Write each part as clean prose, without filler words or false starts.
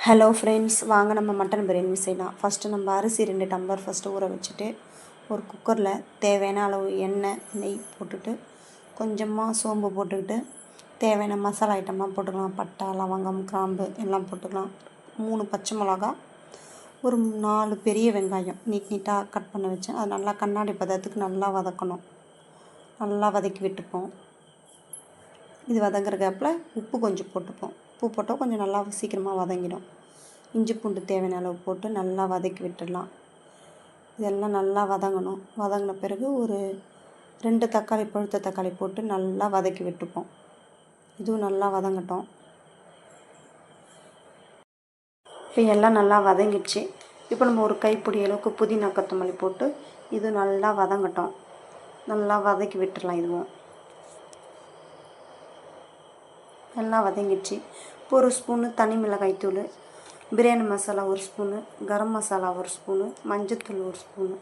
Hello friends, வாங்க நம்ம mutton biryani செய்யலாம். ஃபஸ்ட்டு நம்ம அரிசி 2 டம்ளர் ஃபஸ்ட்டு ஊற வச்சுட்டு ஒரு குக்கரில் தேவையான அளவு எண்ணெய் நெய் போட்டுட்டு கொஞ்சமாக சோம்பு போட்டுக்கிட்டு தேவையான மசாலா ஐட்டமாக போட்டுக்கலாம். பட்டை, லவங்கம், கிராம்பு எல்லாம் போட்டுக்கலாம். 3 பச்சை மிளகா, ஒரு 4 பெரிய வெங்காயம் நீட்டாக கட் பண்ண வச்சேன். அது நல்லா கண்ணாடி பதத்துக்கு நல்லா வதக்கணும். நல்லா வதக்கி விட்டுப்போம். இது வதங்குற கேப்பில் உப்பு கொஞ்சம் போட்டுப்போம். உப்பு போட்டால் கொஞ்சம் நல்லா சீக்கிரமாக வதங்கிடும். இஞ்சி பூண்டு தேவையான அளவு போட்டு நல்லா வதக்கி விட்டுடலாம். இதெல்லாம் நல்லா வதங்கணும். வதங்கின பிறகு ஒரு 2 தக்காளி, பழுத்த தக்காளி போட்டு நல்லா வதக்கி விட்டுப்போம். இதுவும் நல்லா வதங்கட்டும். இப்போ எல்லாம் நல்லா வதங்கிடுச்சு. இப்போ நம்ம ஒரு கைப்பிடி அளவுக்கு புதினா கொத்தமல்லி போட்டு இது நல்லா வதங்கட்டும். நல்லா வதக்கி விட்டுடலாம். இதுவும் நல்லா வதங்கிடுச்சு. இப்போ ஒரு ஸ்பூனு தனி மிளகாய் தூள், பிரியாணி மசாலா ஒரு ஸ்பூனு, கரம் மசாலா ஒரு ஸ்பூனு, மஞ்சத்தூள் ஒரு ஸ்பூனு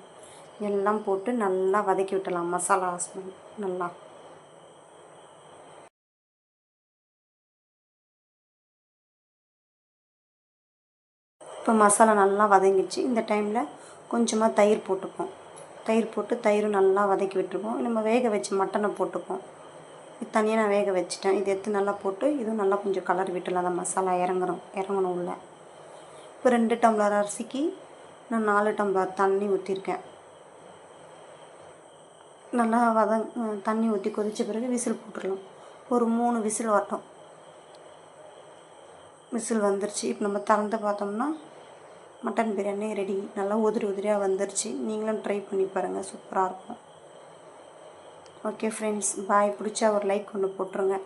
எல்லாம் போட்டு நல்லா வதக்கி விட்டலாம். மசாலா ஸ்பூன் நல்லா இப்போ மசாலா நல்லா வதங்கிடுச்சு. இந்த டைமில் கொஞ்சமாக தயிர் போட்டுப்போம். தயிர் போட்டு தயிரும் நல்லா வதக்கி விட்டுருப்போம். நம்ம வேக வச்சு மட்டனை போட்டுப்போம். இது தனியாக நான் வேக வச்சுட்டேன். இது எடுத்து நல்லா போட்டு இதுவும் நல்லா கொஞ்சம் கலர் விட்டுலாம். அந்த மசாலா இறங்கணும் உள்ள. இப்போ 2 டம்ளர் அரிசிக்கு நான் 4 டம்ளர் தண்ணி ஊற்றிருக்கேன். நல்லா தண்ணி ஊற்றி கொதித்த பிறகு விசில் போட்டுடலாம். ஒரு 3 விசில் வரட்டும். விசில் வந்துருச்சு. இப்போ நம்ம திறந்து பார்த்தோம்னா மட்டன் பிரியாணி ரெடி. நல்லா உதிரியாக வந்துருச்சு. நீங்களும் ட்ரை பண்ணி பாருங்கள், சூப்பராக இருக்கும். ஓகே ஃப்ரெண்ட்ஸ், பாய். பிடிச்சா ஒரு லைக் ஒன்று போட்டுருங்க.